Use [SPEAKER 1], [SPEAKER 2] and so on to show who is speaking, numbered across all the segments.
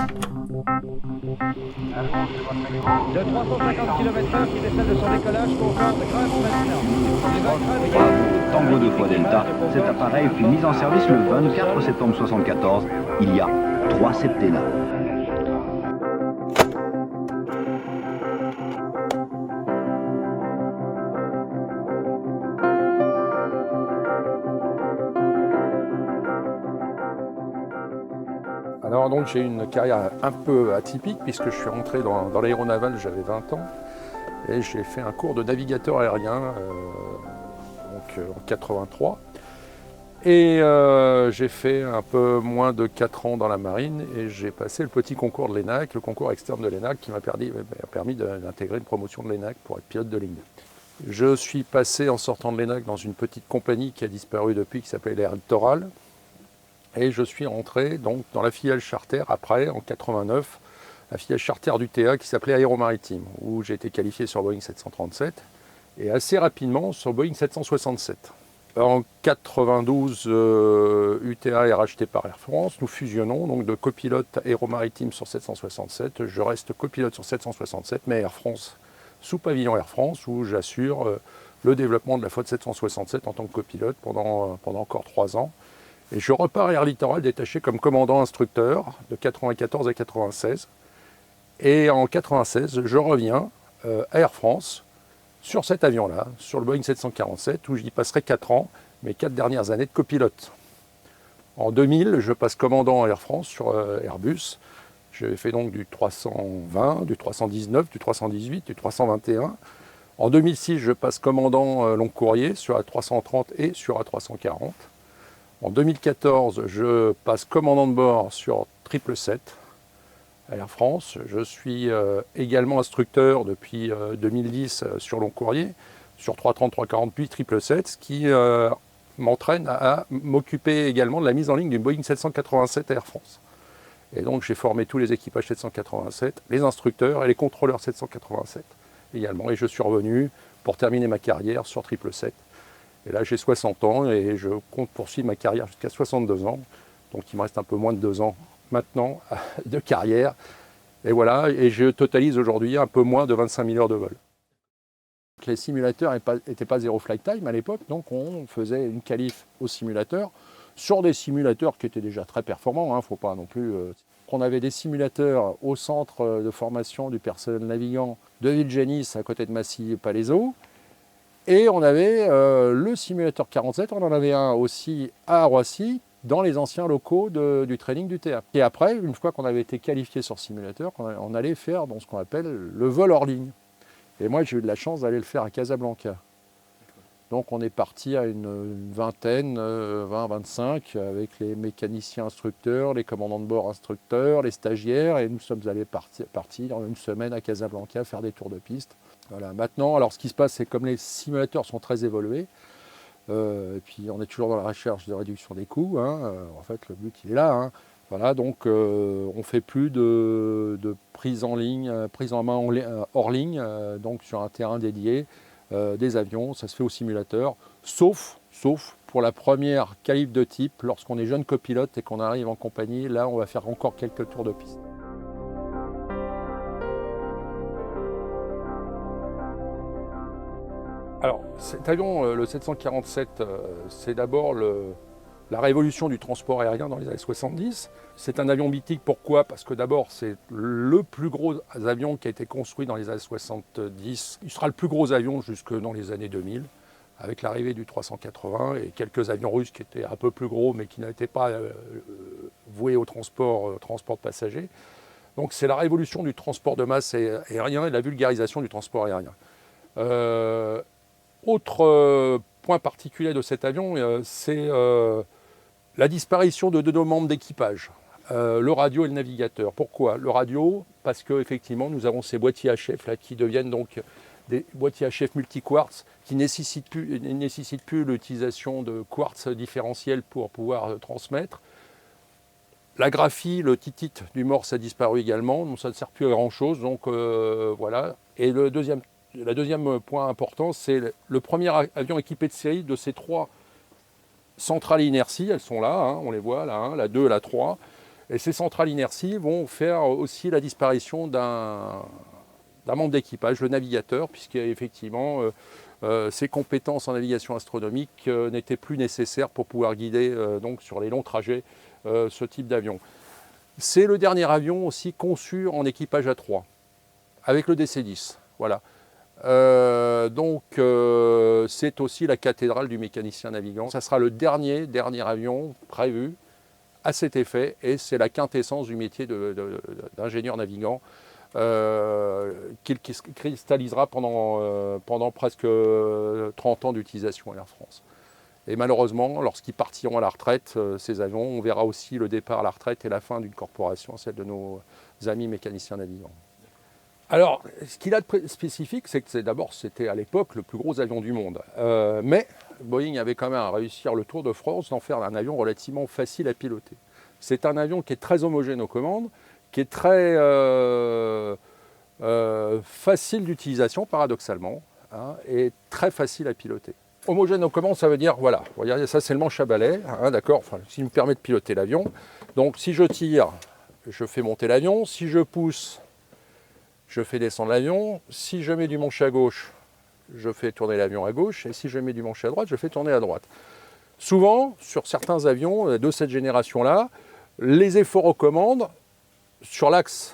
[SPEAKER 1] De 350 km/h qui décède de son décollage, Concorde grimpe maintenant. Il va grimper.
[SPEAKER 2] Bravo, Tango 2 fois Delta. Cet appareil fut mis en service le 24 septembre 1974, il y a 3 septennats.
[SPEAKER 3] Alors donc j'ai une carrière un peu atypique puisque je suis rentré dans l'aéronaval, j'avais 20 ans et j'ai fait un cours de navigateur aérien en 83. Et j'ai fait un peu moins de 4 ans dans la marine et j'ai passé le petit concours de l'ENAC, le concours externe de l'ENAC qui m'a permis d'intégrer une promotion de l'ENAC pour être pilote de ligne. Je suis passé en sortant de l'ENAC dans une petite compagnie qui a disparu depuis, qui s'appelait l'Air Littoral. Et je suis rentré donc dans la filiale charter après, en 89, la filiale charter du TA qui s'appelait Aéromaritime, où j'ai été qualifié sur Boeing 737 et assez rapidement sur Boeing 767. En 92, UTA est racheté par Air France, nous fusionnons donc de copilote Aéromaritime sur 767. Je reste copilote sur 767, mais Air France, sous pavillon Air France, où j'assure le développement de la flotte 767 en tant que copilote pendant encore 3 ans. Et je repars à Air Littoral détaché comme commandant instructeur de 94 à 96. Et en 96, je reviens à Air France sur cet avion-là, sur le Boeing 747, où j'y passerai 4 ans, mes 4 dernières années de copilote. En 2000, je passe commandant à Air France sur Airbus. J'ai fait donc du 320, du 319, du 318, du 321. En 2006, je passe commandant long courrier sur A330 et sur A340. En 2014, je passe commandant de bord sur 777 à Air France. Je suis également instructeur depuis 2010 sur long courrier, sur 330, 340 puis 777, ce qui m'entraîne à m'occuper également de la mise en ligne d'une Boeing 787 à Air France. Et donc j'ai formé tous les équipages 787, les instructeurs et les contrôleurs 787 également. Et je suis revenu pour terminer ma carrière sur 777. Et là, j'ai 60 ans et je compte poursuivre ma carrière jusqu'à 62 ans. Donc, il me reste un peu moins de 2 ans maintenant de carrière. Et voilà, et je totalise aujourd'hui un peu moins de 25 000 heures de vol. Les simulateurs n'étaient pas zéro flight time à l'époque, donc on faisait une qualif au simulateur sur des simulateurs qui étaient déjà très performants. Il ne faut pas non plus... On avait des simulateurs au centre de formation du personnel navigant de Villegenis à côté de Massy-Palaiseau. Et on avait le simulateur 47, on en avait un aussi à Roissy, dans les anciens locaux du training du TA. Et après, une fois qu'on avait été qualifié sur simulateur, on allait faire dans ce qu'on appelle le vol hors ligne. Et moi, j'ai eu de la chance d'aller le faire à Casablanca. Donc on est parti à une vingtaine, 20-25, avec les mécaniciens instructeurs, les commandants de bord instructeurs, les stagiaires, et nous sommes allés partir en une semaine à Casablanca faire des tours de piste. Voilà. Maintenant, alors ce qui se passe, c'est comme les simulateurs sont très évolués, et puis on est toujours dans la recherche de réduction des coûts, hein, en fait le but il est là. Hein. Voilà, donc on ne fait plus de prise en ligne, prise en main hors ligne, donc sur un terrain dédié, des avions, ça se fait au simulateur, sauf pour la première qualif de type, lorsqu'on est jeune copilote et qu'on arrive en compagnie, là on va faire encore quelques tours de piste. Alors, cet avion, le 747, c'est d'abord la révolution du transport aérien dans les années 70. C'est un avion mythique, pourquoi? Parce que d'abord, c'est le plus gros avion qui a été construit dans les années 70. Il sera le plus gros avion jusque dans les années 2000, avec l'arrivée du 380 et quelques avions russes qui étaient un peu plus gros, mais qui n'étaient pas voués au transport de passagers. Donc c'est la révolution du transport de masse aérien et la vulgarisation du transport aérien. Autre point particulier de cet avion, c'est la disparition de 2 de nos membres d'équipage, le radio et le navigateur. Pourquoi? Le radio, parce qu'effectivement, nous avons ces boîtiers HF là, qui deviennent donc des boîtiers HF multi-quartz qui ne nécessitent plus l'utilisation de quartz différentiel pour pouvoir transmettre. La graphie, le titit du Morse a disparu également, donc ça ne sert plus à grand-chose. Donc voilà. Et le deuxième point important, c'est le premier avion équipé de série de ces 3 centrales inertie. Elles sont là, hein, on les voit, la 1, la 2 et la 3. Et ces centrales inertie vont faire aussi la disparition d'un membre d'équipage, le navigateur, puisqu'effectivement ses compétences en navigation astronomique n'étaient plus nécessaires pour pouvoir guider donc sur les longs trajets ce type d'avion. C'est le dernier avion aussi conçu en équipage à 3, avec le DC-10. Voilà. C'est aussi la cathédrale du mécanicien navigant. Ça sera le dernier avion prévu à cet effet, et c'est la quintessence du métier d'ingénieur navigant qu'il cristallisera pendant presque 30 ans d'utilisation à Air France. Et malheureusement, lorsqu'ils partiront à la retraite, ces avions, on verra aussi le départ à la retraite et la fin d'une corporation, celle de nos amis mécaniciens navigants. Alors, ce qu'il a de spécifique, c'est que d'abord, c'était à l'époque le plus gros avion du monde. Mais Boeing avait quand même réussi le tour de France d'en faire un avion relativement facile à piloter. C'est un avion qui est très homogène aux commandes, qui est très facile d'utilisation, paradoxalement, et très facile à piloter. Homogène aux commandes, ça veut dire, voilà, regardez, ça c'est le manche à balai, d'accord, enfin, ce qui me permet de piloter l'avion. Donc si je tire, je fais monter l'avion, si je pousse, je fais descendre l'avion, si je mets du manche à gauche, je fais tourner l'avion à gauche, et si je mets du manche à droite, je fais tourner à droite. Souvent, sur certains avions de cette génération-là, les efforts aux commandes, sur l'axe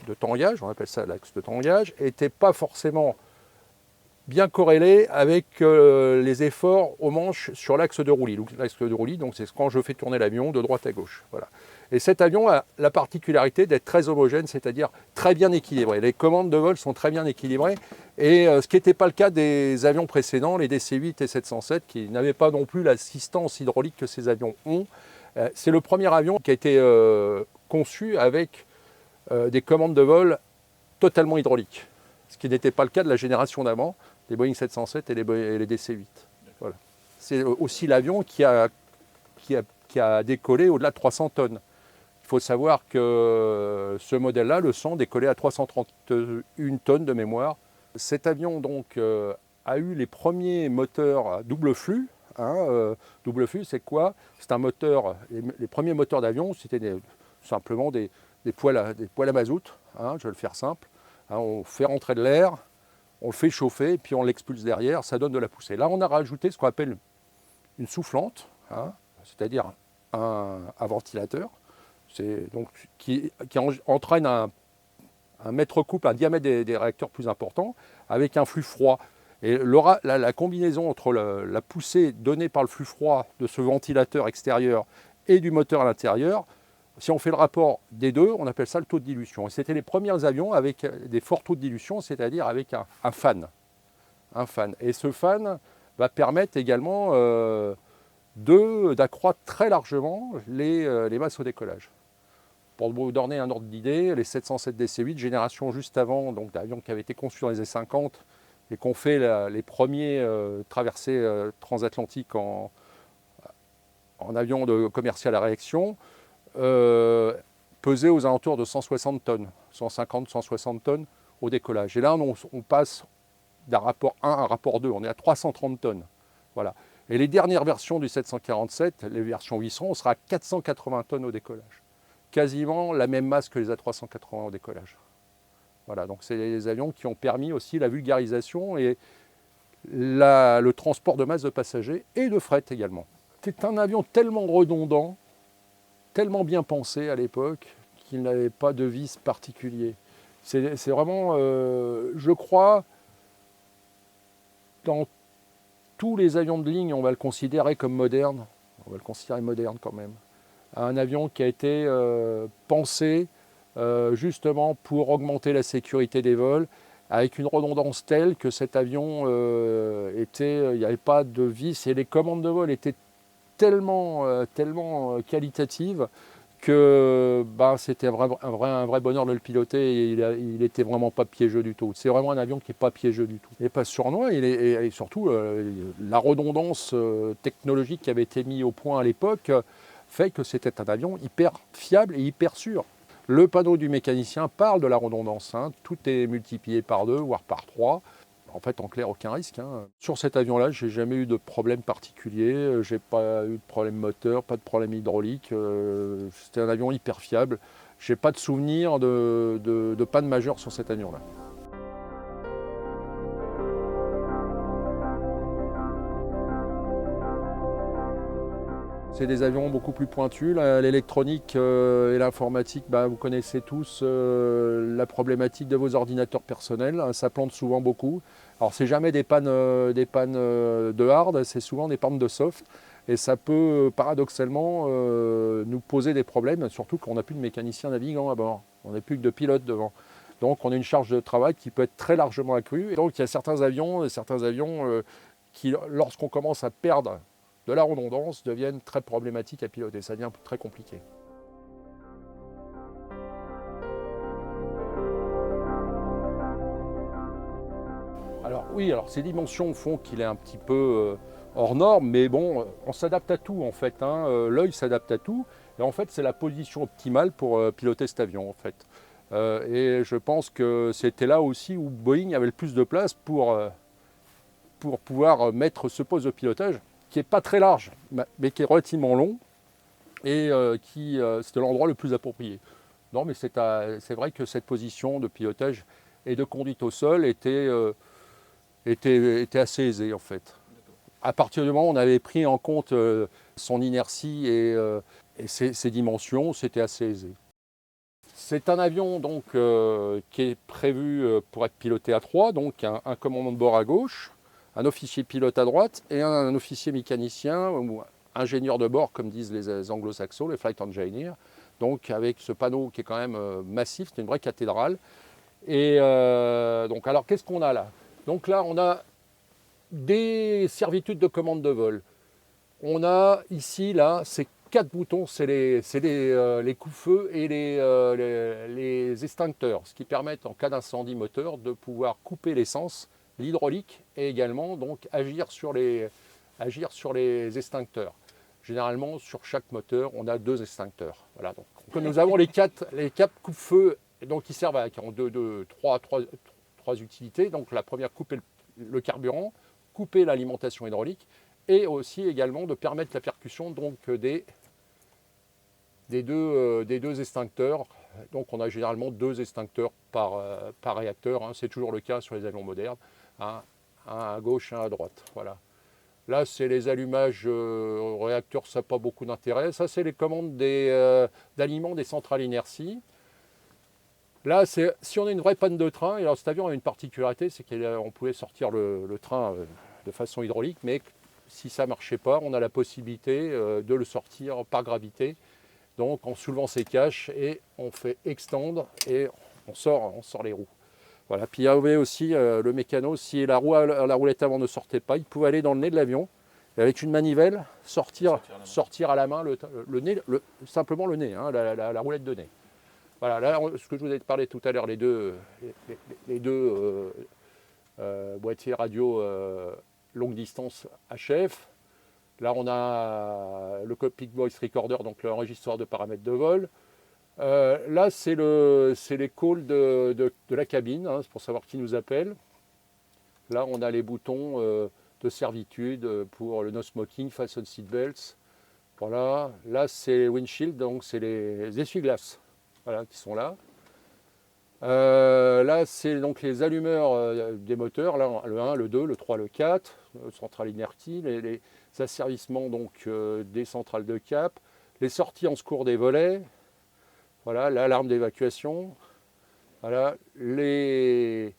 [SPEAKER 3] de tangage, on appelle ça l'axe de tangage, n'étaient pas forcément bien corrélés avec les efforts aux manches sur l'axe de roulis. L'axe de roulis, donc c'est quand je fais tourner l'avion de droite à gauche. Voilà. Et cet avion a la particularité d'être très homogène, c'est-à-dire très bien équilibré. Les commandes de vol sont très bien équilibrées, et ce qui n'était pas le cas des avions précédents, les DC-8 et 707, qui n'avaient pas non plus l'assistance hydraulique que ces avions ont. C'est le premier avion qui a été conçu avec des commandes de vol totalement hydrauliques, ce qui n'était pas le cas de la génération d'avant, les Boeing 707 et les DC-8. Voilà. C'est aussi l'avion qui a décollé au-delà de 300 tonnes. Il faut savoir que ce modèle-là, le 100, décollait à 331 tonnes de mémoire. Cet avion donc a eu les premiers moteurs à double flux. Double flux, c'est quoi? C'est un moteur. Les premiers moteurs d'avion, c'était simplement des poêles à mazout. Je vais le faire simple. On fait rentrer de l'air, on le fait chauffer, puis on l'expulse derrière, ça donne de la poussée. Là, on a rajouté ce qu'on appelle une soufflante, c'est-à-dire un ventilateur, qui entraîne un mètre couple, un diamètre des réacteurs plus important, avec un flux froid. Et la combinaison entre la poussée donnée par le flux froid de ce ventilateur extérieur et du moteur à l'intérieur, si on fait le rapport des deux, on appelle ça le taux de dilution. Et c'était les premiers avions avec des forts taux de dilution, c'est-à-dire avec un fan. Et ce fan va permettre également d'accroître très largement les masses au décollage. Pour vous donner un ordre d'idée, les 707 DC-8, génération juste avant, donc d'avions qui avaient été conçus dans les années 50 et qui ont fait les premiers traversées transatlantiques en avion commercial à réaction, pesait aux alentours de 160 tonnes, 150-160 tonnes au décollage. Et là, on passe d'un rapport 1 à un rapport 2, on est à 330 tonnes. Voilà. Et les dernières versions du 747, les versions 800, on sera à 480 tonnes au décollage. Quasiment la même masse que les A380 au décollage. Voilà, donc c'est les avions qui ont permis aussi la vulgarisation et le transport de masse de passagers et de fret également. C'est un avion tellement redondant, tellement bien pensé à l'époque, qu'il n'avait pas de vice particulier. C'est vraiment, je crois, dans tous les avions de ligne, on va le considérer comme moderne. On va le considérer moderne quand même. Un avion qui a été pensé justement pour augmenter la sécurité des vols, avec une redondance telle que cet avion il n'y avait pas de vis et les commandes de vol étaient tellement qualitatives que c'était un vrai bonheur de le piloter et il n'était vraiment pas piégeux du tout. C'est vraiment un avion qui n'est pas piégeux du tout. Il n'est pas sournois et surtout la redondance technologique qui avait été mise au point à l'époque fait que c'était un avion hyper fiable et hyper sûr. Le panneau du mécanicien parle de la redondance, tout est multiplié par 2 voire par 3. En fait, en clair, aucun risque. Sur cet avion-là, j'ai jamais eu de problème particulier. J'ai pas eu de problème moteur, pas de problème hydraulique. C'était un avion hyper fiable. J'ai pas de souvenir de panne majeure sur cet avion-là. C'est des avions beaucoup plus pointus. L'électronique et l'informatique, vous connaissez tous la problématique de vos ordinateurs personnels. Ça plante souvent beaucoup. Alors c'est jamais des pannes de hard, c'est souvent des pannes de soft. Et ça peut paradoxalement nous poser des problèmes, surtout quand on n'a plus de mécanicien navigant à bord. On n'a plus que de pilotes devant. Donc on a une charge de travail qui peut être très largement accrue. Et donc il y a certains avions qui, lorsqu'on commence à perdre de la redondance, deviennent très problématiques à piloter. Ça devient très compliqué. Alors oui, ces dimensions font qu'il est un petit peu hors norme, mais bon, on s'adapte à tout en fait. L'œil s'adapte à tout. Et en fait, c'est la position optimale pour piloter cet avion en fait. Et je pense que c'était là aussi où Boeing avait le plus de place pour pouvoir mettre ce poste de pilotage, qui n'est pas très large, mais qui est relativement long, et c'était l'endroit le plus approprié. Non, mais c'est vrai que cette position de pilotage et de conduite au sol était assez aisée en fait. À partir du moment où on avait pris en compte son inertie et ses dimensions, c'était assez aisé. C'est un avion donc, qui est prévu pour être piloté à 3, donc un commandant de bord à gauche, un officier pilote à droite et un officier mécanicien ou ingénieur de bord, comme disent les anglo-saxons, les flight engineers. Donc avec ce panneau qui est quand même massif, c'est une vraie cathédrale. Et donc alors qu'est-ce qu'on a là? Donc là on a des servitudes de commande de vol. On a ici là ces 4 boutons, c'est les coups-feu et les extincteurs, ce qui permettent en cas d'incendie moteur de pouvoir couper l'essence, l'hydraulique et également donc agir sur les extincteurs. Généralement sur chaque moteur on a 2 extincteurs. Voilà, donc nous avons les 4 coupe-feu donc qui servent à trois utilités. Donc la première, couper le carburant, couper l'alimentation hydraulique et aussi également de permettre la percussion donc des deux extincteurs. Donc on a généralement 2 extincteurs par réacteur, c'est toujours le cas sur les avions modernes, un à gauche, un à droite. Voilà. Là c'est les allumages réacteurs, ça n'a pas beaucoup d'intérêt. Ça c'est les commandes d'aliment des centrales inertie. Là, si on a une vraie panne de train, et alors cet avion a une particularité, c'est qu'on pouvait sortir le train de façon hydraulique, mais si ça ne marchait pas, on a la possibilité de le sortir par gravité, donc en soulevant ses caches, et on fait extendre, et on sort les roues. Voilà. Puis il y avait aussi le mécano, si la roulette avant ne sortait pas, il pouvait aller dans le nez de l'avion, et avec une manivelle, sortir à la main simplement le nez, la roulette de nez. Voilà, là, ce que je vous ai parlé tout à l'heure, les deux boîtiers radio longue distance HF. Là, on a le cockpit voice recorder, donc l'enregistreur de paramètres de vol. Là, c'est les calls de la cabine, c'est pour savoir qui nous appelle. Là, on a les boutons de servitude pour le no smoking, fasten seatbelts. Voilà, là, c'est windshield, donc c'est les essuie-glaces. Voilà, qui sont là. Là, c'est donc les allumeurs des moteurs, là, le 1, le 2, le 3, le 4, centrale inertie, les asservissements donc, des centrales de cap, les sorties en secours des volets, voilà, l'alarme d'évacuation, voilà, les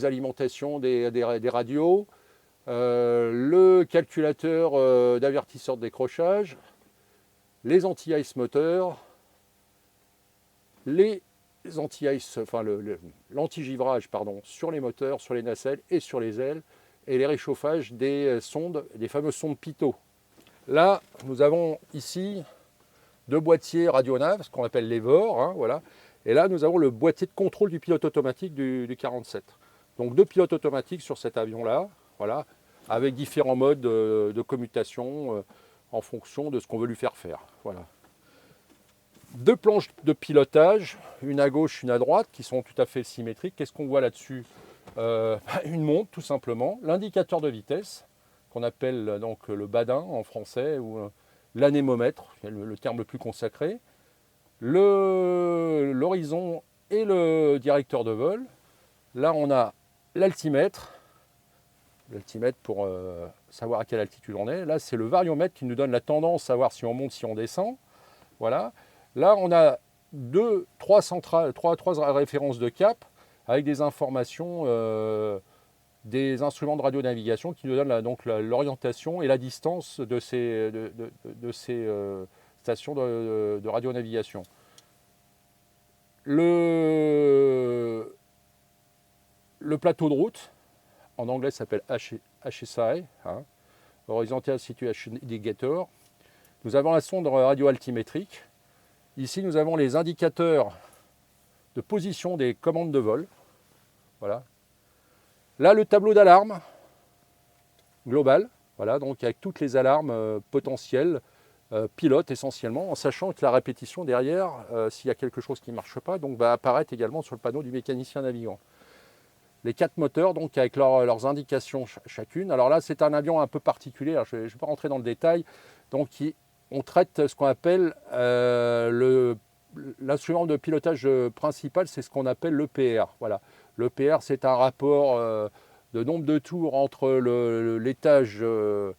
[SPEAKER 3] alimentations des radios, le calculateur d'avertisseur de décrochage, les anti-ice moteurs, les anti-ice, enfin l'anti-givrage sur les moteurs, sur les nacelles et sur les ailes, et les réchauffages des sondes, des fameuses sondes pitot. Là, nous avons ici 2 boîtiers radionaves, ce qu'on appelle les VOR, voilà. Et là, nous avons le boîtier de contrôle du pilote automatique du 47. Donc 2 pilotes automatiques sur cet avion-là, voilà, avec différents modes de commutation en fonction de ce qu'on veut lui faire faire. Voilà. 2 planches de pilotage, une à gauche, une à droite, qui sont tout à fait symétriques. Qu'est-ce qu'on voit là-dessus? Une montre tout simplement, l'indicateur de vitesse, qu'on appelle donc le badin en français, ou l'anémomètre, le terme le plus consacré, l'horizon et le directeur de vol. Là on a l'altimètre pour savoir à quelle altitude on est. Là c'est le variomètre qui nous donne la tendance, savoir si on monte, si on descend. Voilà. Là on a trois références de cap avec des informations, des instruments de radionavigation qui nous donnent donc l'orientation et la distance de ces stations de radionavigation. Le plateau de route, en anglais s'appelle HSI, hein, Horizontal Situation Indicator. Nous avons la sonde radioaltimétrique. Ici, nous avons les indicateurs de position des commandes de vol. Voilà. Là, le tableau d'alarme global, voilà, donc avec toutes les alarmes potentielles, pilote essentiellement, en sachant que la répétition derrière, s'il y a quelque chose qui ne marche pas, donc va apparaître également sur le panneau du mécanicien navigant. Les 4 moteurs, donc avec leurs indications chacune. Alors là, c'est un avion un peu particulier, alors je ne vais pas rentrer dans le détail. Donc on traite ce qu'on appelle l'instrument de pilotage principal, c'est ce qu'on appelle l'EPR. Voilà. L'EPR, c'est un rapport de nombre de tours entre l'étage, le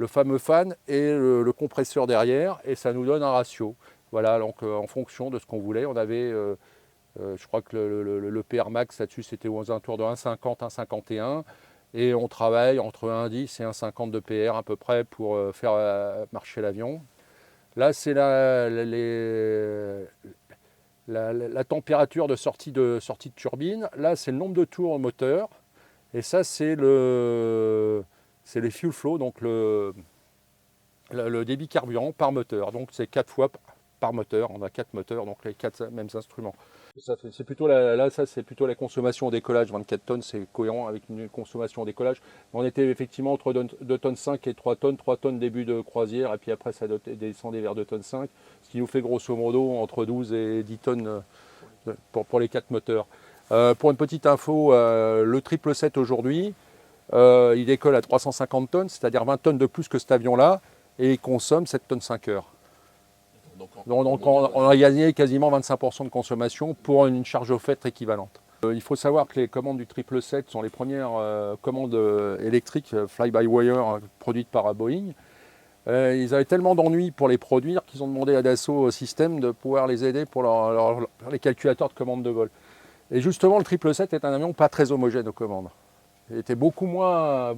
[SPEAKER 3] fameux fan, et le compresseur derrière, et ça nous donne un ratio. Voilà, donc en fonction de ce qu'on voulait, on avait, je crois que l'EPR max là-dessus, c'était aux alentours de 1,50, 1,51, et on travaille entre 1,10 et 1,50 de PR à peu près pour faire marcher l'avion. Là, c'est la température de sortie de turbine. Là, c'est le nombre de tours au moteur. Et ça, c'est les fuel flow, donc le débit carburant par moteur. Donc, c'est 4 fois par moteur. On a 4 moteurs, donc les 4 mêmes instruments. C'est plutôt ça, c'est plutôt la consommation au décollage. 24 tonnes, c'est cohérent avec une consommation au décollage. On était effectivement entre 2 tonnes 5 et 3 tonnes. 3 tonnes début de croisière, et puis après, ça descendait vers 2 tonnes 5, ce qui nous fait grosso modo entre 12 et 10 tonnes pour les 4 moteurs. Pour une petite info, le 777 aujourd'hui, il décolle à 350 tonnes, c'est-à-dire 20 tonnes de plus que cet avion-là, et il consomme 7 tonnes 5 heures. Donc on a gagné quasiment 25% de consommation pour une charge au fait équivalente. Il faut savoir que les commandes du 777 sont les premières commandes électriques fly-by-wire produites par Boeing. Ils avaient tellement d'ennuis pour les produire qu'ils ont demandé à Dassault Systèmes de pouvoir les aider pour les calculateurs de commandes de vol. Et justement, le 777 est un avion pas très homogène aux commandes. Il était c'est beaucoup moins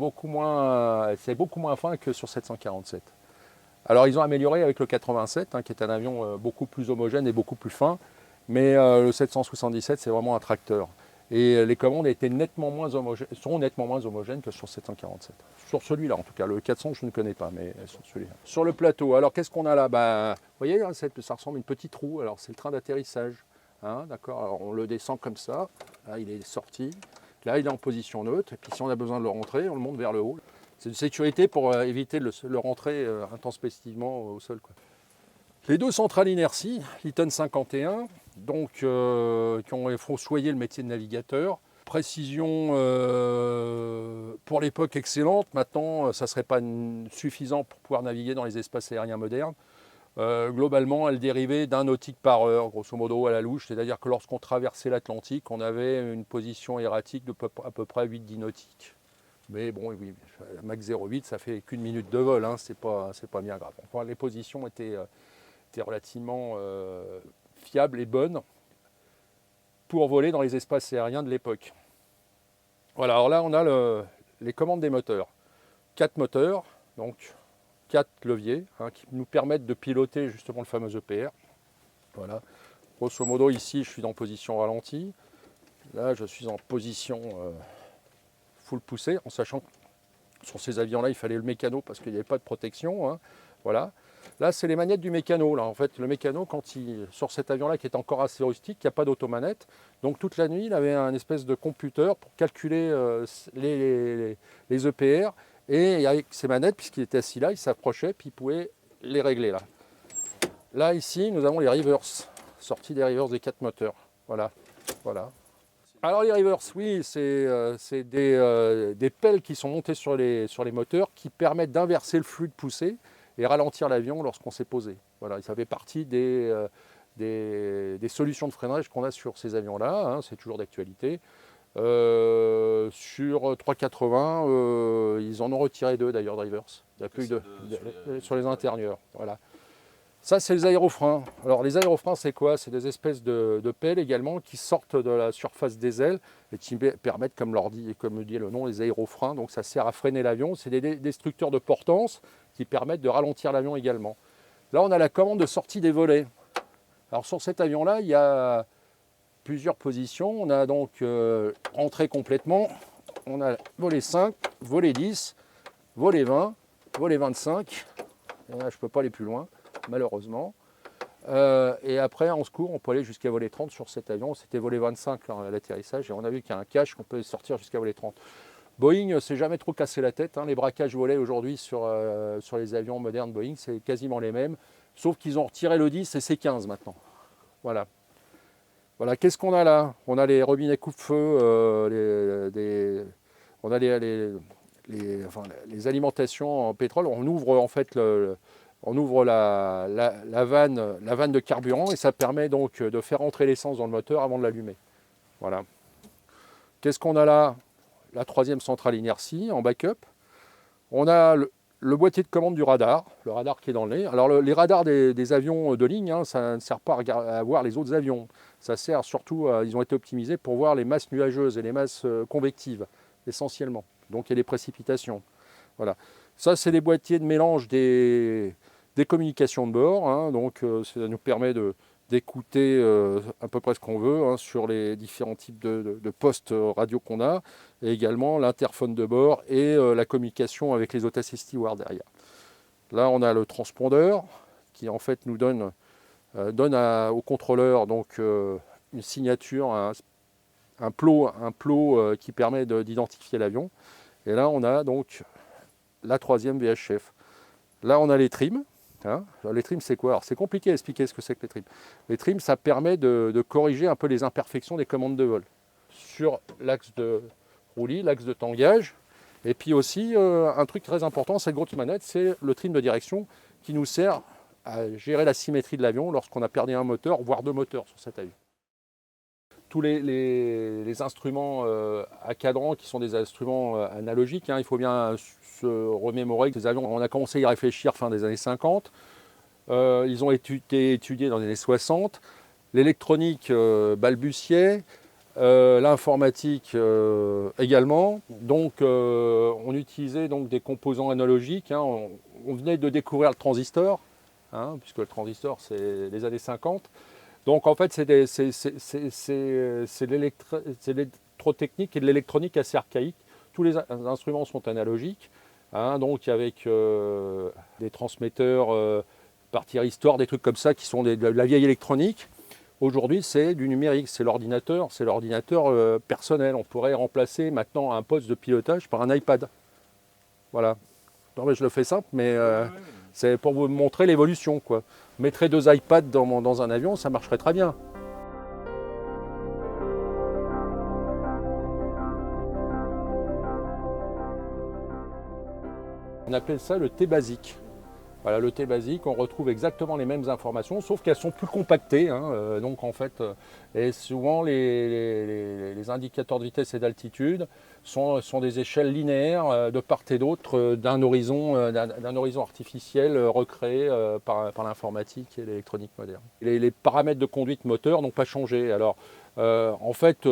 [SPEAKER 3] fin que sur 747. Alors ils ont amélioré avec le 87, qui est un avion beaucoup plus homogène et beaucoup plus fin, mais le 777 c'est vraiment un tracteur. Et les commandes sont nettement moins homogènes que sur 747. Sur celui-là en tout cas, le 400 je ne connais pas, mais sur celui-là. Sur le plateau, alors qu'est-ce qu'on a là? Vous voyez, ça ressemble à une petite roue, alors c'est le train d'atterrissage. D'accord, alors on le descend comme ça, là il est sorti, là il est en position neutre, et puis si on a besoin de le rentrer, on le monte vers le haut. C'est une sécurité pour éviter de le rentrer intempestivement au sol, quoi. Les 2 centrales inertie, l'Eaton 51, donc, qui ont fossoyé le métier de navigateur. Précision pour l'époque excellente. Maintenant, ça ne serait pas suffisant pour pouvoir naviguer dans les espaces aériens modernes. Globalement, elle dérivait d'un nautique par heure, grosso modo à la louche. C'est-à-dire que lorsqu'on traversait l'Atlantique, on avait une position erratique de à peu près 8-10 nautiques. Mais bon, oui, Mach 0,8, ça fait qu'une minute de vol, c'est pas bien grave. Enfin, les positions étaient relativement fiables et bonnes pour voler dans les espaces aériens de l'époque. Voilà, alors là, on a les commandes des moteurs. 4 moteurs, donc 4 leviers, qui nous permettent de piloter justement le fameux EPR. Voilà. Grosso modo, ici, je suis en position ralentie. Là, je suis en position full poussée, en sachant que sur ces avions-là, il fallait le mécano parce qu'il n'y avait pas de protection. Voilà. Là, c'est les manettes du mécano. Là, en fait, le mécano, sur cet avion-là, qui est encore assez rustique, il n'y a pas d'automanette. Donc, toute la nuit, il avait un espèce de computer pour calculer les EPR. Et avec ses manettes, puisqu'il était assis là, il s'approchait, puis il pouvait les régler. Là, ici, nous avons les reverse, sortie des reverse des 4 moteurs. Voilà. Alors les rivers, oui, c'est des pelles qui sont montées sur les moteurs qui permettent d'inverser le flux de poussée et ralentir l'avion lorsqu'on s'est posé. Voilà, et ça fait partie des solutions de freinage qu'on a sur ces avions-là, hein, c'est toujours d'actualité. Sur 380, ils en ont retiré 2 d'ailleurs, drivers. Il n'y a plus sur les intérieurs. Voilà. Ça, c'est les aérofreins. Alors, les aérofreins, c'est quoi? C'est des espèces de pelles également qui sortent de la surface des ailes et qui permettent, comme le dit le nom, les aérofreins. Donc, ça sert à freiner l'avion. C'est des destructeurs de portance qui permettent de ralentir l'avion également. Là, on a la commande de sortie des volets. Alors, sur cet avion-là, il y a plusieurs positions. On a donc entrée complètement. On a volet 5, volet 10, volet 20, volet 25. Et là, je ne peux pas aller plus loin, malheureusement. Et après, en secours, on peut aller jusqu'à volet 30 sur cet avion. C'était volet 25 là, à l'atterrissage. Et on a vu qu'il y a un cache qu'on peut sortir jusqu'à volet 30. Boeing ne s'est jamais trop cassé la tête. Hein. Les braquages volets aujourd'hui sur les avions modernes Boeing, c'est quasiment les mêmes. Sauf qu'ils ont retiré le 10 et c'est 15 maintenant. Voilà. Voilà, qu'est-ce qu'on a là? On a les robinets coupe-feu, on a les alimentations en pétrole. On ouvre en fait la vanne de carburant et ça permet donc de faire entrer l'essence dans le moteur avant de l'allumer. Voilà. Qu'est-ce qu'on a là? La 3e centrale inertie en backup. On a le boîtier de commande du radar, le radar qui est dans le nez. Alors les radars des avions de ligne, hein, ça ne sert pas à voir les autres avions. Ça sert surtout, ils ont été optimisés pour voir les masses nuageuses et les masses convectives, essentiellement. Donc il y a des précipitations. Voilà. Ça, c'est les boîtiers de mélange des communications de bord. Hein, donc ça nous permet d'écouter à peu près ce qu'on veut hein, sur les différents types de postes radio qu'on a, et également l'interphone de bord et la communication avec les hôtesses et stewards derrière. Là, on a le transpondeur qui en fait nous donne au contrôleur donc, une signature, un plot qui permet d'identifier l'avion. Et là, on a donc la 3e VHF. Là, on a les trims. Hein. Les trims, c'est quoi? Alors, c'est compliqué à expliquer ce que c'est que les trims. Les trims, ça permet de corriger un peu les imperfections des commandes de vol sur l'axe de roulis, l'axe de tangage. Et puis aussi, un truc très important, c'est le grosse manette, c'est le trim de direction qui nous sert à gérer la symétrie de l'avion lorsqu'on a perdu un moteur, voire 2 moteurs sur cet avion. Tous les instruments à cadran qui sont des instruments analogiques, hein, il faut bien se remémorer que ces avions, on a commencé à y réfléchir fin des années 50, ils ont été étudiés dans les années 60, l'électronique balbutiait, l'informatique également, donc on utilisait donc des composants analogiques, hein, on venait de découvrir le transistor, hein, puisque le transistor c'est les années 50. Donc en fait c'est l'électrotechnique et de l'électronique assez archaïque. Tous les instruments sont analogiques, hein, donc avec des transmetteurs par thyristor, des trucs comme ça qui sont de la vieille électronique. Aujourd'hui c'est du numérique, c'est l'ordinateur personnel. On pourrait remplacer maintenant un poste de pilotage par un iPad. Voilà. Non mais je le fais simple, mais c'est pour vous montrer l'évolution, quoi. Mettrais 2 iPads dans un avion, ça marcherait très bien. On appelle ça le T basique. Voilà, le T basique, on retrouve exactement les mêmes informations, sauf qu'elles sont plus compactées. Hein, donc en fait, et souvent les indicateurs de vitesse et d'altitude sont des échelles linéaires de part et d'autre d'un horizon artificiel recréé par l'informatique et l'électronique moderne. Les paramètres de conduite moteur n'ont pas changé. Alors en fait,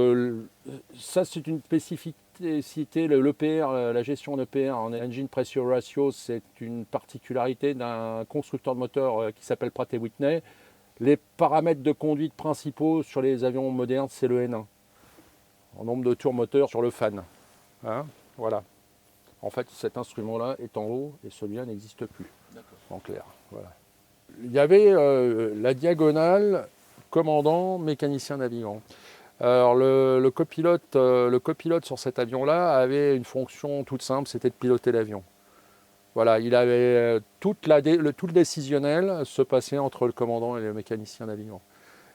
[SPEAKER 3] ça c'est une spécificité. L'EPR, la gestion d'EPR en Engine Pressure Ratio, c'est une particularité d'un constructeur de moteur qui s'appelle Pratt & Whitney. Les paramètres de conduite principaux sur les avions modernes, c'est le N1, en nombre de tours moteur sur le fan. Hein, voilà. En fait, cet instrument-là est en haut et celui-là n'existe plus, en clair. Voilà. Il y avait la diagonale commandant, mécanicien, navigant. Alors le copilote sur cet avion-là avait une fonction toute simple, c'était de piloter l'avion. Voilà, il avait tout le décisionnel se passait entre le commandant et le mécanicien navigant.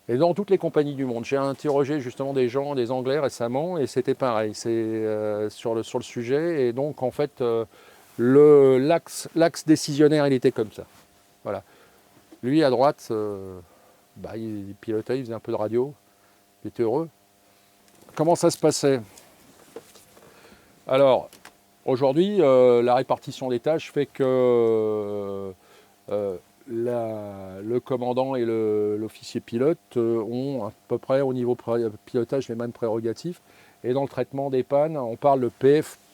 [SPEAKER 3] Et dans toutes les compagnies du monde, j'ai interrogé justement des gens, des Anglais récemment, et c'était pareil, c'est sur le sujet. Et donc en fait, l'axe décisionnaire, il était comme ça. Voilà. Lui à droite, il pilotait, il faisait un peu de radio, il était heureux. Comment ça se passait? Alors, aujourd'hui, la répartition des tâches fait que le commandant et l'officier pilote ont à peu près au niveau pilotage les mêmes prérogatives. Et dans le traitement des pannes, on parle de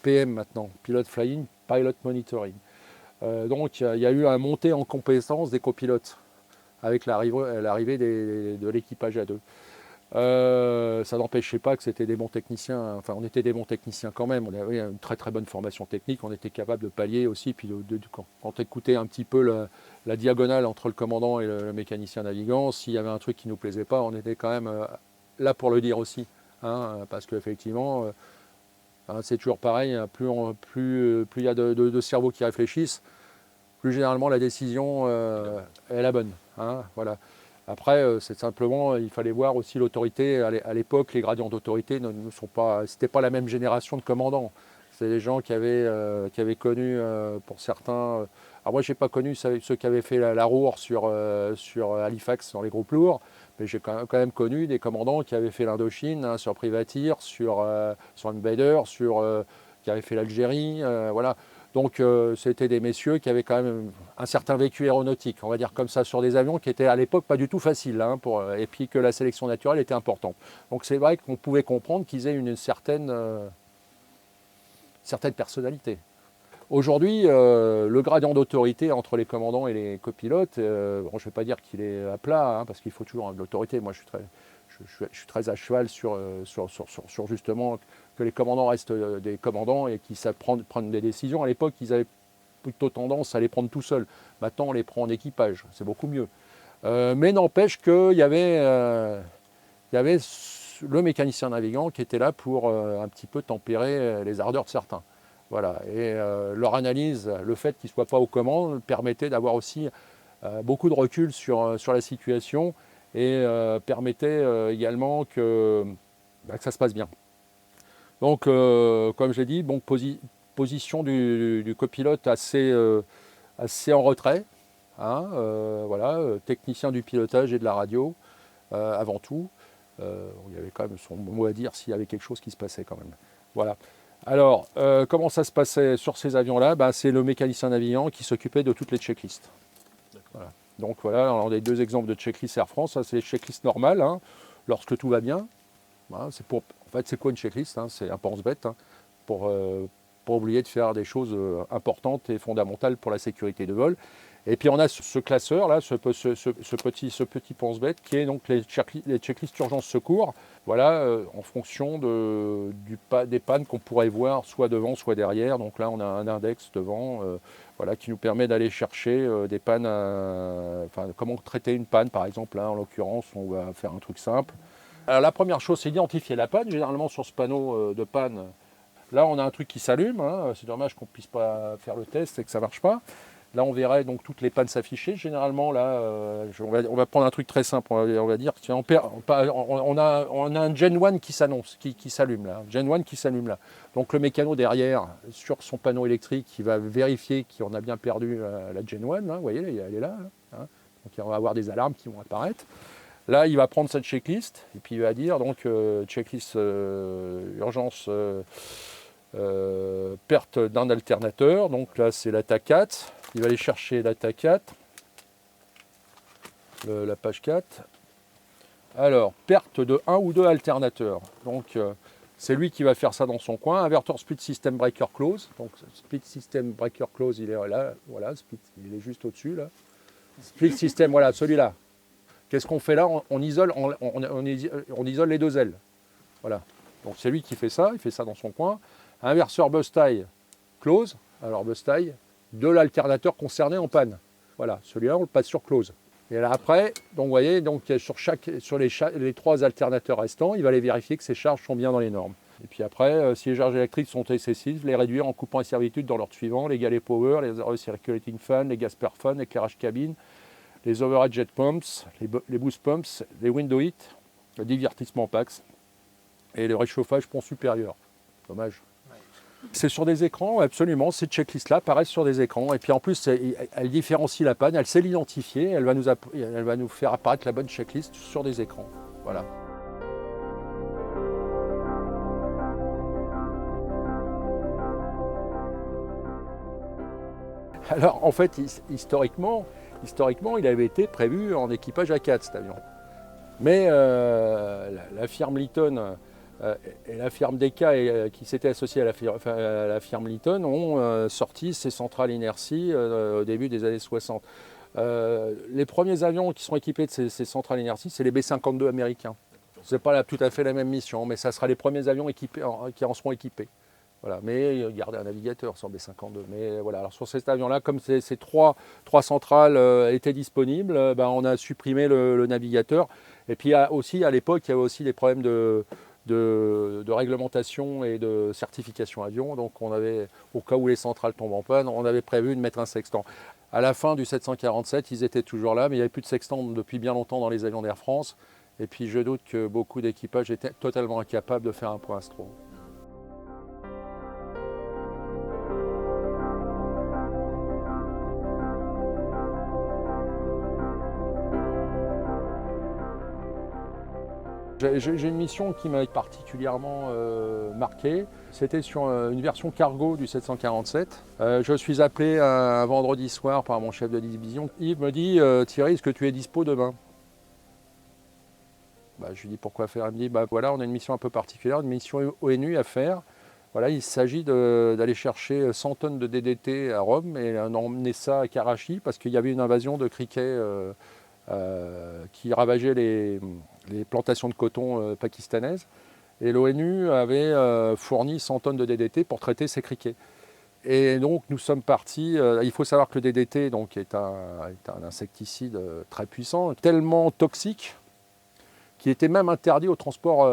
[SPEAKER 3] PM maintenant, Pilot Flying, Pilot Monitoring. Donc il y a eu une montée en compétences des copilotes avec l'arrivée de l'équipage à deux. Ça n'empêchait pas que c'était des bons techniciens, enfin on était des bons techniciens quand même, on avait une très très bonne formation technique, on était capable de pallier aussi, puis quand on écoutait un petit peu la diagonale entre le commandant et le mécanicien navigant, s'il y avait un truc qui ne nous plaisait pas, on était quand même là pour le dire aussi, hein, parce qu'effectivement, c'est toujours pareil, plus il y a de cerveaux qui réfléchissent, plus généralement la décision est la bonne. Hein, voilà. Après, c'est simplement, il fallait voir aussi l'autorité. À l'époque, les gradients d'autorité ne sont pas. C'était pas la même génération de commandants. C'est des gens qui avaient connu, pour certains. Alors moi, j'ai pas connu ceux qui avaient fait la roure sur Halifax dans les groupes lourds, mais j'ai quand même connu des commandants qui avaient fait l'Indochine, hein, sur Privateer, sur Invader, qui avaient fait l'Algérie, voilà. Donc c'était des messieurs qui avaient quand même un certain vécu aéronautique, on va dire comme ça, sur des avions qui étaient à l'époque pas du tout faciles, hein, et puis que la sélection naturelle était importante. Donc c'est vrai qu'on pouvait comprendre qu'ils aient une certaine personnalité. Aujourd'hui, le gradient d'autorité entre les commandants et les copilotes, je ne vais pas dire qu'il est à plat, hein, parce qu'il faut toujours de l'autorité. Moi, je suis très à cheval sur justement que les commandants restent des commandants et qu'ils savent prendre des décisions. À l'époque, ils avaient plutôt tendance à les prendre tout seuls. Maintenant, on les prend en équipage, c'est beaucoup mieux. Mais n'empêche qu'il y avait le mécanicien navigant qui était là pour un petit peu tempérer les ardeurs de certains. Voilà. Et leur analyse, le fait qu'ils ne soient pas aux commandes, permettait d'avoir aussi beaucoup de recul sur la situation et permettait également que ça se passe bien. Donc, comme je l'ai dit, bon, position du copilote assez en retrait, hein, voilà, technicien du pilotage et de la radio avant tout. Il y avait quand même son mot à dire s'il y avait quelque chose qui se passait quand même. Voilà. Alors, comment ça se passait sur ces avions-là? C'est le mécanicien navigant qui s'occupait de toutes les checklists. Voilà. Donc voilà, on a deux exemples de checklists Air France. Ça, c'est les checklists normales, hein, lorsque tout va bien. Voilà, en fait, c'est quoi une checklist, hein? C'est un pense-bête, hein, pour oublier de faire des choses importantes et fondamentales pour la sécurité de vol. Et puis on a ce classeur là, ce petit pense-bête qui est donc les checklists urgence secours. Voilà, en fonction des pannes qu'on pourrait voir soit devant, soit derrière. Donc là, on a un index devant, voilà, qui nous permet d'aller chercher des pannes. Comment traiter une panne, par exemple. Là, en l'occurrence, on va faire un truc simple. Alors, la première chose, c'est d'identifier la panne. Généralement, sur ce panneau de panne, là, on a un truc qui s'allume. Hein. C'est dommage qu'on ne puisse pas faire le test et que ça ne marche pas. Là, on verrait donc toutes les pannes s'afficher. Généralement, là, on va prendre un truc très simple. On va dire, tiens, on a un Gen 1 qui s'annonce, qui s'allume là. Gen 1 qui s'allume là. Donc le mécano derrière, sur son panneau électrique, il va vérifier qu'on a bien perdu la Gen 1. Là, vous voyez, elle est là. Hein. Donc on va avoir des alarmes qui vont apparaître. Là, il va prendre cette checklist et puis il va dire donc checklist urgence. Perte d'un alternateur, donc là c'est la TAC 4, il va aller chercher la TAC 4, la page 4. Alors, perte de 1 ou 2 alternateurs, donc c'est lui qui va faire ça dans son coin. Inverter split system breaker close, donc split system breaker close, il est là, voilà, il est juste au-dessus là. Split system, voilà, celui-là. Qu'est-ce qu'on fait là? On isole les deux ailes, voilà. Donc c'est lui qui fait ça, il fait ça dans son coin. Inverseur bus tie close, alors bus tie, de l'alternateur concerné en panne. Voilà, celui-là on le passe sur close. Et là après, donc vous voyez, donc sur les 3 alternateurs restants, il va aller vérifier que ces charges sont bien dans les normes. Et puis après, si les charges électriques sont excessives, les réduire en coupant les servitudes dans l'ordre suivant, les galets power, les recirculating fan, les gas per fan, l'éclairage cabine, les overhead jet pumps, les boost pumps, les window heat, le divertissement PAX et le réchauffage pont supérieur. Dommage. C'est sur des écrans, absolument, ces checklists-là apparaissent sur des écrans. Et puis en plus, elle différencie la panne, elle sait l'identifier, elle va nous faire apparaître la bonne checklist sur des écrans. Voilà. Alors en fait, historiquement, il avait été prévu en équipage A4 cet avion. Mais la firme Litton et la firme DECA qui s'était associée à la firme Litton ont sorti ces centrales inertie au début des années 60. Les premiers avions qui sont équipés de ces centrales inertie, c'est les B-52 américains. Ce n'est pas tout à fait la même mission, mais ça sera les premiers avions qui en seront équipés. Voilà, mais gardez un navigateur sur B-52. Mais voilà, alors sur cet avion-là, comme ces trois centrales étaient disponibles, on a supprimé le navigateur. Et puis aussi, à l'époque, il y avait aussi des problèmes de réglementation et de certification avion. Donc on avait, au cas où les centrales tombent en panne, on avait prévu de mettre un sextant. À la fin du 747, ils étaient toujours là, mais il n'y avait plus de sextant depuis bien longtemps dans les avions d'Air France. Et puis je doute que beaucoup d'équipages étaient totalement incapables de faire un point astro. J'ai une mission qui m'a particulièrement marqué. C'était sur une version cargo du 747. Je suis appelé un vendredi soir par mon chef de division. Yves me dit « Thierry, est-ce que tu es dispo demain ?» Je lui dis « Pourquoi faire ?» Il me dit « Voilà, on a une mission un peu particulière, une mission ONU à faire. Voilà, il s'agit d'aller chercher 100 tonnes de DDT à Rome et d'emmener ça à Karachi parce qu'il y avait une invasion de criquets qui ravageait les plantations de coton pakistanaises. Et l'ONU avait fourni 100 tonnes de DDT pour traiter ces criquets. Et donc nous sommes partis. Il faut savoir que le DDT donc, est un insecticide très puissant, tellement toxique, qui était même interdit au transport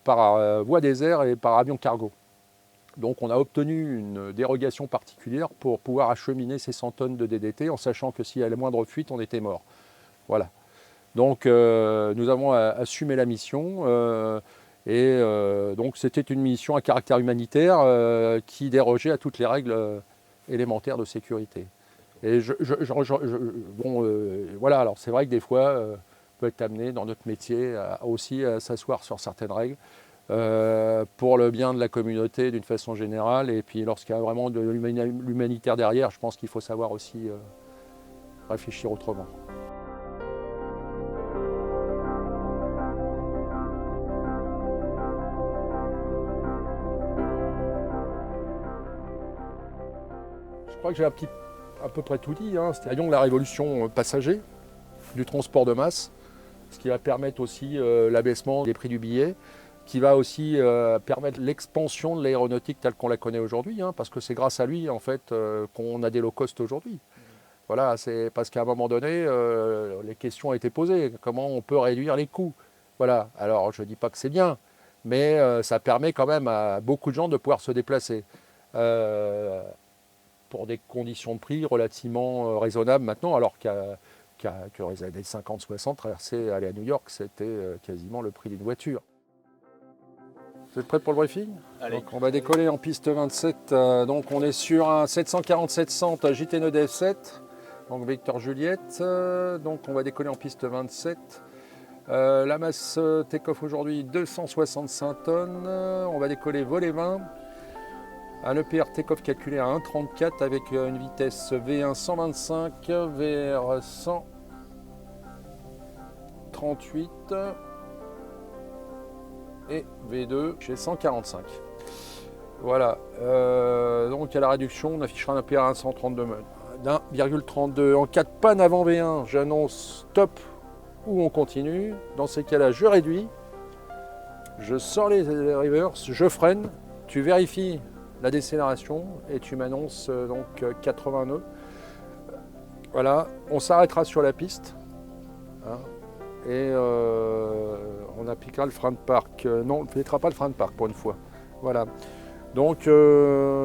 [SPEAKER 3] par voie des airs et par avion cargo. Donc on a obtenu une dérogation particulière pour pouvoir acheminer ces 100 tonnes de DDT en sachant que s'il y avait la moindre fuite, on était mort. Voilà. Donc nous avons assumé la mission donc c'était une mission à caractère humanitaire qui dérogeait à toutes les règles élémentaires de sécurité. Et voilà, alors c'est vrai que des fois on peut être amené dans notre métier aussi à s'asseoir sur certaines règles pour le bien de la communauté d'une façon générale. Et puis lorsqu'il y a vraiment de l'humanitaire derrière, je pense qu'il faut savoir aussi réfléchir autrement. Je crois que j'ai à peu près tout dit. C'est l'avion de la révolution passager, du transport de masse, ce qui va permettre aussi l'abaissement des prix du billet, qui va aussi permettre l'expansion de l'aéronautique telle qu'on la connaît aujourd'hui, parce que c'est grâce à lui en fait qu'on a des low cost aujourd'hui. Voilà, c'est parce qu'à un moment donné, les questions ont été posées. Comment on peut réduire les coûts? Voilà. Alors je ne dis pas que c'est bien, mais ça permet quand même à beaucoup de gens de pouvoir se déplacer. Pour des conditions de prix relativement raisonnables maintenant, alors que dans les années 50-60, aller à New York, c'était quasiment le prix d'une voiture. Vous êtes prêts pour le briefing? Allez. Donc on va décoller en piste 27, donc on est sur un 747-100 JT9DF7, donc Victor Juliette, donc on va décoller en piste 27. La masse take-off aujourd'hui 265 tonnes, on va décoller volet 20. Un EPR take-off calculé à 1,34 avec une vitesse V1 125, VR 138 et V2 chez 145. Voilà, donc à la réduction, on affichera un EPR à 1,32. En cas de panne avant V1, j'annonce stop ou on continue. Dans ces cas-là, je réduis, je sors les reverse, je freine, tu vérifies la décélération et tu m'annonces donc 80 nœuds. Voilà, on s'arrêtera sur la piste et on appliquera le frein de parc. Non, on ne mettra pas le frein de parc pour une fois. Voilà, donc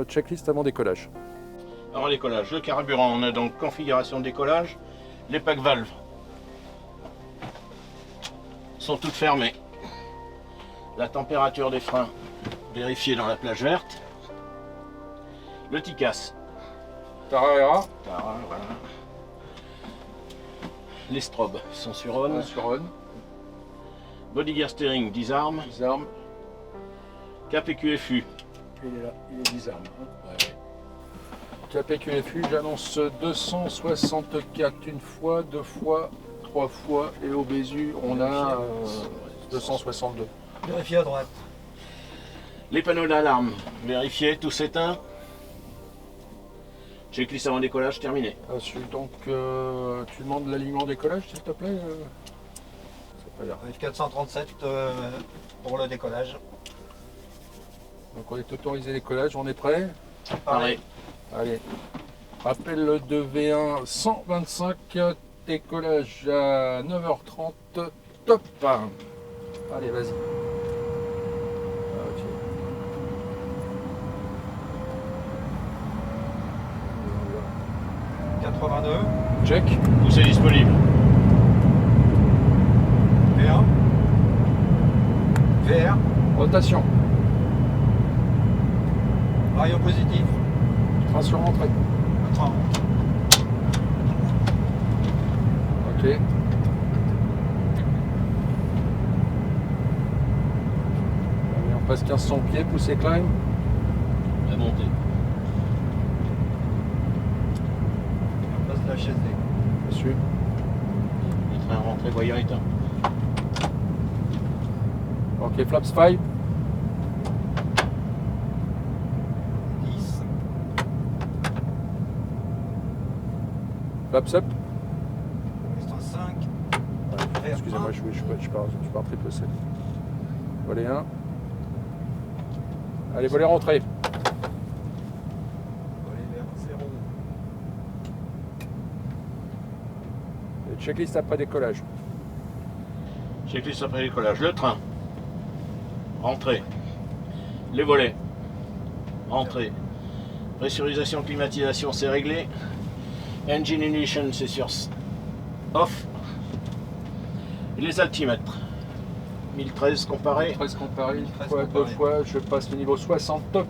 [SPEAKER 3] checklist avant décollage.
[SPEAKER 4] Avant décollage, le carburant, on a donc configuration de décollage, Les packs valves sont toutes fermées. La température des freins vérifiée dans la plage verte. Le TICAS.
[SPEAKER 3] Tarara.
[SPEAKER 4] Voilà. Les strobes sont sur on.
[SPEAKER 3] Sur on.
[SPEAKER 4] Body gear steering disarm.
[SPEAKER 3] Disarme.
[SPEAKER 4] Cap et QFU.
[SPEAKER 3] Il est là, il est disarme. Cap et QFU, j'annonce 264 une fois, 2 fois, 3 fois. Et au Bézu, on a 262.
[SPEAKER 1] Vérifiez à droite.
[SPEAKER 4] Les panneaux d'alarme vérifiés, tous éteints. Checklist avant décollage terminé.
[SPEAKER 3] Ensuite, donc, tu demandes l'alignement décollage, s'il te plaît Ça peut l'air.
[SPEAKER 1] F437 pour le décollage.
[SPEAKER 3] Donc, on est autorisé décollage, on est prêt.
[SPEAKER 4] Pareil.
[SPEAKER 3] Allez. Rappel de V1 125, décollage à 9h30, top. Allez, vas-y. Ok.
[SPEAKER 1] 82.
[SPEAKER 3] Check.
[SPEAKER 4] Où c'est disponible.
[SPEAKER 1] V1. VR.
[SPEAKER 3] Rotation.
[SPEAKER 1] Rayon positif.
[SPEAKER 3] Traction rentrée.
[SPEAKER 1] Train.
[SPEAKER 3] Ok. Allez, on passe 1500 pieds, poussée climb.
[SPEAKER 4] La montée.
[SPEAKER 1] On passe la HSD.
[SPEAKER 3] Dessus.
[SPEAKER 4] Le train rentré voyant éteint.
[SPEAKER 3] Ok, flaps 5.
[SPEAKER 1] 10.
[SPEAKER 3] Flaps up.
[SPEAKER 1] Extra 5.
[SPEAKER 3] Excusez-moi, je pars triple C. Volet 1. Allez, volet rentrée.
[SPEAKER 1] Volet vers 0.
[SPEAKER 3] Et checklist après décollage.
[SPEAKER 4] Checklist après décollage. Le train. Entrée. Les volets. Entrée. Pressurisation, climatisation, c'est réglé. Engine ignition, c'est sur off. Et les altimètres. 1013 comparé.
[SPEAKER 3] 13 comparé,
[SPEAKER 1] 13
[SPEAKER 3] fois,
[SPEAKER 1] comparé.
[SPEAKER 3] 2 fois, je passe le niveau 60 top.